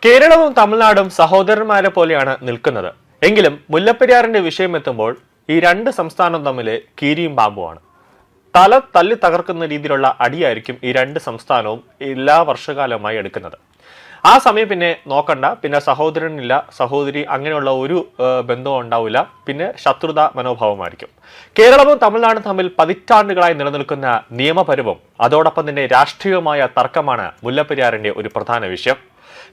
കേരളവും തമിഴ്നാടും സഹോദരന്മാരെ പോലെയാണ് നിൽക്കുന്നത്. എങ്കിലും മുല്ലപ്പെരിയാറിന്റെ വിഷയം എത്തുമ്പോൾ ഈ രണ്ട് സംസ്ഥാനവും തമ്മിൽ കീരിയും പാമ്പുമാണ്. തല തല്ലി തകർക്കുന്ന രീതിയിലുള്ള അടിയായിരിക്കും ഈ രണ്ട് സംസ്ഥാനവും എല്ലാ വർഷകാലവുമായി എടുക്കുന്നത്. ആ സമയം പിന്നെ നോക്കണ്ട, പിന്നെ സഹോദരനില്ല, സഹോദരി, അങ്ങനെയുള്ള ഒരു ബന്ധവും ഉണ്ടാവില്ല. പിന്നെ ശത്രുത മനോഭാവമായിരിക്കും. കേരളവും തമിഴ്നാടും തമ്മിൽ പതിറ്റാണ്ടുകളായി നിലനിൽക്കുന്ന നിയമപരവും അതോടൊപ്പം തന്നെ രാഷ്ട്രീയവുമായ തർക്കമാണ് മുല്ലപ്പെരിയാറിന്റെ ഒരു പ്രധാന വിഷയം.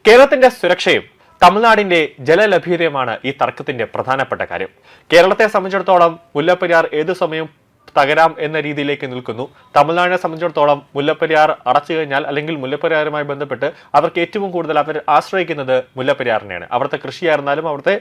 കേരളത്തിന്റെ സുരക്ഷയും തമിഴ്നാടിന്റെ ജലലഭ്യതയുമാണ് ഈ തർക്കത്തിന്റെ പ്രധാനപ്പെട്ട കാര്യം. കേരളത്തെ സംബന്ധിച്ചിടത്തോളം മുല്ലപ്പെരിയാർ ഏതു സമയവും തകരാം എന്ന രീതിയിലേക്ക് നിൽക്കുന്നു. തമിഴ്നാടിനെ സംബന്ധിച്ചിടത്തോളം മുല്ലപ്പെരിയാർ അടച്ചു കഴിഞ്ഞാൽ, അല്ലെങ്കിൽ മുല്ലപ്പെരിയാറുമായി ബന്ധപ്പെട്ട് അവർക്ക് ഏറ്റവും കൂടുതൽ അവർ ആശ്രയിക്കുന്നത് മുല്ലപ്പെരിയാറിനെയാണ്. അവിടുത്തെ കൃഷിയായിരുന്നാലും അവിടുത്തെ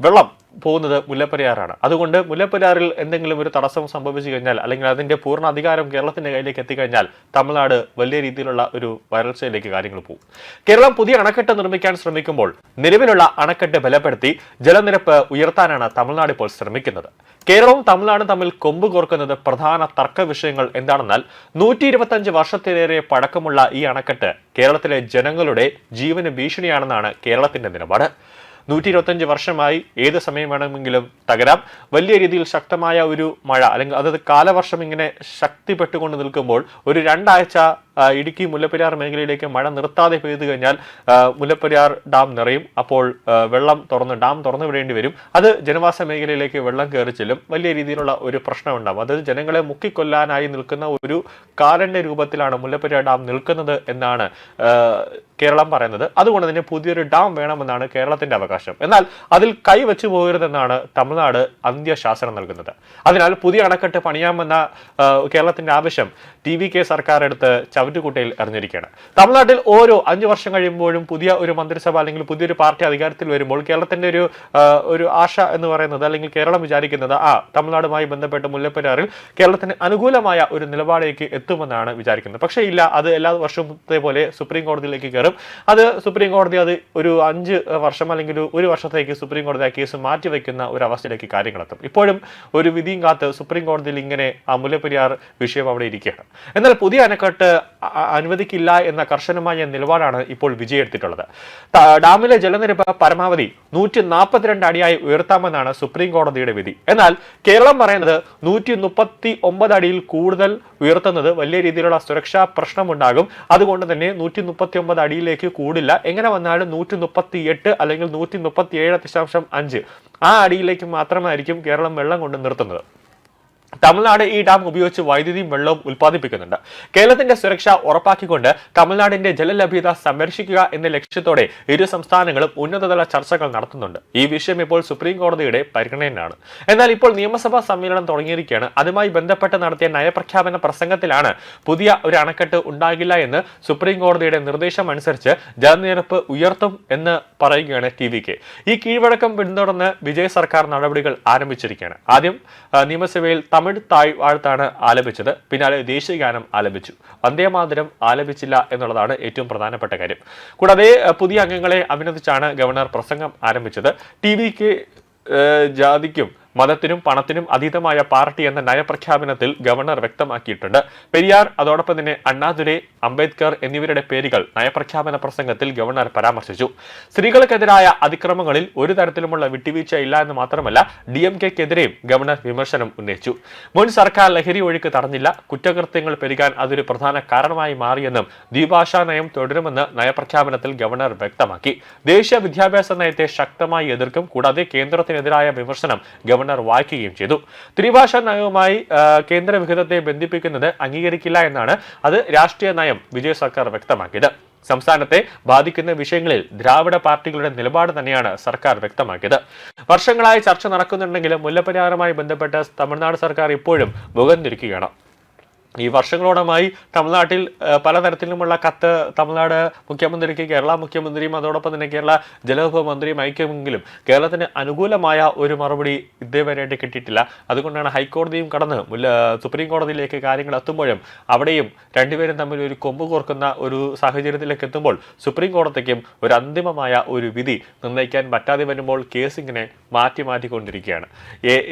വെള്ളം പോകുന്നത് മുല്ലപ്പെരിയാറാണ്. അതുകൊണ്ട് മുല്ലപ്പെരിയാറിൽ എന്തെങ്കിലും ഒരു തടസ്സം സംഭവിച്ചു കഴിഞ്ഞാൽ, അല്ലെങ്കിൽ അതിന്റെ പൂർണ്ണ അധികാരം കേരളത്തിന്റെ കയ്യിലേക്ക് എത്തിക്കഴിഞ്ഞാൽ തമിഴ്നാട് വലിയ രീതിയിലുള്ള ഒരു വരൾച്ചയിലേക്ക് കാര്യങ്ങൾ പോകും. കേരളം പുതിയ അണക്കെട്ട് നിർമ്മിക്കാൻ ശ്രമിക്കുമ്പോൾ നിലവിലുള്ള അണക്കെട്ട് ബലപ്പെടുത്തി ജലനിരപ്പ് ഉയർത്താനാണ് തമിഴ്നാട് ഇപ്പോൾ ശ്രമിക്കുന്നത്. കേരളവും തമിഴ്നാടും തമ്മിൽ കൊമ്പ് കോർക്കുന്നത് പ്രധാന തർക്ക വിഷയങ്ങൾ എന്താണെന്നാൽ 125 വർഷത്തിലേറെ പഴക്കമുള്ള ഈ അണക്കെട്ട് കേരളത്തിലെ ജനങ്ങളുടെ ജീവന് ഭീഷണിയാണെന്നാണ് കേരളത്തിന്റെ നിലപാട്. 125 വർഷമായി ഏത് സമയം വേണമെങ്കിലും തകരാം. വലിയ രീതിയിൽ ശക്തമായ ഒരു മഴ, അല്ലെങ്കിൽ അതായത് കാലവർഷം ഇങ്ങനെ ശക്തിപ്പെട്ടുകൊണ്ട് നിൽക്കുമ്പോൾ ഒരു 2 ആഴ്ച ഇടുക്കി മുല്ലപ്പെരിയാർ മേഖലയിലേക്ക് മഴ നിർത്താതെ പെയ്തു കഴിഞ്ഞാൽ മുല്ലപ്പെരിയാർ ഡാം നിറയും. അപ്പോൾ ഡാം തുറന്നു വിടേണ്ടി വരും. അത് ജനവാസ മേഖലയിലേക്ക് വെള്ളം കയറി ചെല്ലും. വലിയ രീതിയിലുള്ള ഒരു പ്രശ്നമുണ്ടാകും. അതായത് ജനങ്ങളെ മുക്കിക്കൊല്ലാനായി നിൽക്കുന്ന ഒരു കാരന്റെ രൂപത്തിലാണ് മുല്ലപ്പെരിയാർ ഡാം നിൽക്കുന്നത് എന്നാണ് കേരളം പറയുന്നത്. അതുകൊണ്ട് തന്നെ പുതിയൊരു ഡാം വേണമെന്നാണ് കേരളത്തിന്റെ അവകാശം. എന്നാൽ അതിൽ കൈവച്ചു പോകരുതെന്നാണ് തമിഴ്നാട് അന്ത്യശാസനം നൽകുന്നത്. അതിനാൽ പുതിയ അണക്കെട്ട് പണിയാമെന്ന കേരളത്തിന്റെ ആവശ്യം TVK സർക്കാർ എടുത്ത് ചവറ്റുകുട്ടയിൽ എറിഞ്ഞിരിക്കുകയാണ്. തമിഴ്നാട്ടിൽ ഓരോ 5 വർഷം കഴിയുമ്പോഴും പുതിയ ഒരു മന്ത്രിസഭ അല്ലെങ്കിൽ പുതിയൊരു പാർട്ടി അധികാരത്തിൽ വരുമ്പോൾ കേരളത്തിന്റെ ഒരു ആശ എന്ന് പറയുന്നത്, അല്ലെങ്കിൽ കേരളം വിചാരിക്കുന്നത് തമിഴ്നാടുമായി ബന്ധപ്പെട്ട് മുല്ലപ്പെരിയാറിൽ കേരളത്തിന് അനുകൂലമായ ഒരു നിലപാടേക്ക് എത്തുമെന്നാണ് വിചാരിക്കുന്നത്. പക്ഷേ ഇല്ല, അത് എല്ലാ വർഷത്തെ പോലെ സുപ്രീം കോടതിയിലേക്ക് കയറും. അത് സുപ്രീം കോടതി അത് ഒരു 5 വർഷം അല്ലെങ്കിൽ ഒരു വർഷത്തേക്ക് സുപ്രീം കോടതി ആ കേസ് മാറ്റിവെക്കുന്ന ഒരു അവസ്ഥയിലേക്ക് കാര്യങ്ങളെത്തും. ഇപ്പോഴും ഒരു വിധിയും കാത്ത് സുപ്രീം കോടതിയിൽ ഇങ്ങനെ ആ മുല്ലപ്പെരിയാർ വിഷയം അവിടെ ഇരിക്കുകയാണ്. എന്നാൽ പുതിയ അണക്കെട്ട് അനുവദിക്കില്ല എന്ന കർശനമായ നിലപാടാണ് ഇപ്പോൾ വിജയെടുത്തിട്ടുള്ളത്. ഡാമിലെ ജലനിരപ്പ് പരമാവധി 142 അടിയായി ഉയർത്താമെന്നാണ് സുപ്രീം കോടതിയുടെ വിധി. എന്നാൽ കേരളം പറയുന്നത് 139 അടിയിൽ കൂടുതൽ ഉയർത്തുന്നത് വലിയ രീതിയിലുള്ള സുരക്ഷാ പ്രശ്നമുണ്ടാകും. അതുകൊണ്ട് തന്നെ 139 അടിയിലേക്ക് കൂടില്ല. എങ്ങനെ വന്നാലും 138 അല്ലെങ്കിൽ 137.5 ആ അടിയിലേക്ക് മാത്രമായിരിക്കും കേരളം വെള്ളം കൊണ്ട് നിർത്തുന്നത്. തമിഴ്നാട് ഈ ഡാം ഉപയോഗിച്ച് വൈദ്യുതിയും വെള്ളവും ഉൽപ്പാദിപ്പിക്കുന്നുണ്ട്. കേരളത്തിന്റെ സുരക്ഷ ഉറപ്പാക്കിക്കൊണ്ട് തമിഴ്നാടിന്റെ ജലലഭ്യത സംരക്ഷിക്കുക എന്ന ലക്ഷ്യത്തോടെ ഇരു സംസ്ഥാനങ്ങളും ഉന്നതതല ചർച്ചകൾ നടത്തുന്നുണ്ട്. ഈ വിഷയം ഇപ്പോൾ സുപ്രീം കോടതിയുടെ പരിഗണനയിലാണ്. എന്നാൽ ഇപ്പോൾ നിയമസഭാ സമ്മേളനം തുടങ്ങിയിരിക്കുകയാണ്. അതുമായി ബന്ധപ്പെട്ട് നടത്തിയ നയപ്രഖ്യാപന പ്രസംഗത്തിലാണ് പുതിയ ഒരു അണക്കെട്ട് ഉണ്ടാകില്ല എന്ന് സുപ്രീം കോടതിയുടെ നിർദ്ദേശം അനുസരിച്ച് ജലനിരപ്പ് ഉയർത്തും എന്ന് പറയുകയാണ് TVK. ഈ കീഴ്വഴക്കം പിന്തുടർന്ന് വിജയ് സർക്കാർ നടപടികൾ ആരംഭിച്ചിരിക്കുകയാണ്. ആദ്യം നിയമസഭയിൽ തമിഴ് താഴ്വാഴ്ത്താണ് ആലപിച്ചത്. പിന്നാലെ ദേശീയഗാനം ആലപിച്ചു. വന്ദേമാതരം ആലപിച്ചില്ല എന്നുള്ളതാണ് ഏറ്റവും പ്രധാനപ്പെട്ട കാര്യം. കൂടാതെ പുതിയ അംഗങ്ങളെ അഭിനന്ദിച്ചാണ് ഗവർണർ പ്രസംഗം ആരംഭിച്ചത്. TVK ജാതിക്കും മതത്തിനും പണത്തിനും അതീതമായ പാർട്ടി എന്ന നയപ്രഖ്യാപനത്തിൽ ഗവർണർ വ്യക്തമാക്കിയിട്ടുണ്ട്. പെരിയാർ, അതോടൊപ്പം തന്നെ അണ്ണാദുരൈ, അംബേദ്കർ എന്നിവരുടെ പേരുകൾ നയപ്രഖ്യാപന പ്രസംഗത്തിൽ ഗവർണർ പരാമർശിച്ചു. സ്ത്രീകൾക്കെതിരായ അതിക്രമങ്ങളിൽ ഒരു തരത്തിലുമുള്ള വിട്ടുവീഴ്ച ഇല്ല എന്ന് മാത്രമല്ല DMK-ക്കെതിരെയും ഗവർണർ വിമർശനം ഉന്നയിച്ചു. മുൻ സർക്കാർ ലഹരി ഒഴുക്ക് തടഞ്ഞില്ല, കുറ്റകൃത്യങ്ങൾ പെരുകാൻ അതൊരു പ്രധാന കാരണമായി മാറിയെന്നും ദ്വിഭാഷാ നയം തുടരുമെന്ന് നയപ്രഖ്യാപനത്തിൽ ഗവർണർ വ്യക്തമാക്കി. ദേശീയ വിദ്യാഭ്യാസ നയത്തെ ശക്തമായി എതിർക്കും. കൂടാതെ കേന്ദ്രത്തിനെതിരായ വിമർശനം ഗവർണർ വായിക്കുകയും ചെയ്തു. ത്രിഭാഷാ നയവുമായി കേന്ദ്ര വിഹിതത്തെ ബന്ധിപ്പിക്കുന്നത് അംഗീകരിക്കില്ല എന്നാണ് അത് രാഷ്ട്രീയ നയം വിജയ് സർക്കാർ വ്യക്തമാക്കിയത്. സംസ്ഥാനത്തെ ബാധിക്കുന്ന വിഷയങ്ങളിൽ ദ്രാവിഡ പാർട്ടികളുടെ നിലപാട് തന്നെയാണ് സർക്കാർ വ്യക്തമാക്കിയത്. വർഷങ്ങളായി ചർച്ച നടക്കുന്നുണ്ടെങ്കിലും മുല്ലപ്പെരിയാറുമായി ബന്ധപ്പെട്ട് തമിഴ്നാട് സർക്കാർ ഇപ്പോഴും മുഖം തിരിക്കുകയാണ്. ഈ വർഷങ്ങളോടമായി തമിഴ്നാട്ടിൽ പലതരത്തിലുമുള്ള കത്ത് തമിഴ്നാട് മുഖ്യമന്ത്രിക്ക് കേരള മുഖ്യമന്ത്രിയും അതോടൊപ്പം തന്നെ കേരള ജലവിഭവ മന്ത്രിയും അയക്കുമെങ്കിലും കേരളത്തിന് അനുകൂലമായ ഒരു മറുപടി ഇതേവരെയായിട്ട് കിട്ടിയിട്ടില്ല. അതുകൊണ്ടാണ് ഹൈക്കോടതിയും കടന്ന് സുപ്രീം കോടതിയിലേക്ക് കാര്യങ്ങൾ എത്തുമ്പോഴും അവിടെയും രണ്ടുപേരും തമ്മിൽ ഒരു കൊമ്പ് കോർക്കുന്ന ഒരു സാഹചര്യത്തിലേക്ക് എത്തുമ്പോൾ സുപ്രീം കോടതിക്കും ഒരു അന്തിമമായ ഒരു വിധി നിർണ്ണയിക്കാൻ പറ്റാതെ വരുമ്പോൾ കേസ് ഇങ്ങനെ മാറ്റിക്കൊണ്ടിരിക്കുകയാണ്.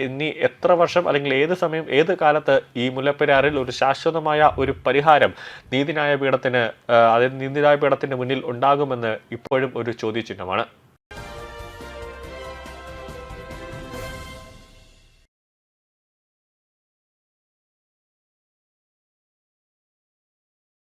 ഇനി എത്ര വർഷം അല്ലെങ്കിൽ ഏത് സമയം ഏത് കാലത്ത് ഈ മുല്ലപ്പെരിയാറിൽ ഒരു ശാശ്വതമായ ഒരു പരിഹാരം നീതിന്യായ പീഠത്തിന് അതായത് നീതിന്യായ പീഠത്തിന്റെ മുന്നിൽ ഉണ്ടാകുമെന്ന് ഇപ്പോഴും ഒരു ചോദ്യചിഹ്നമാണ്.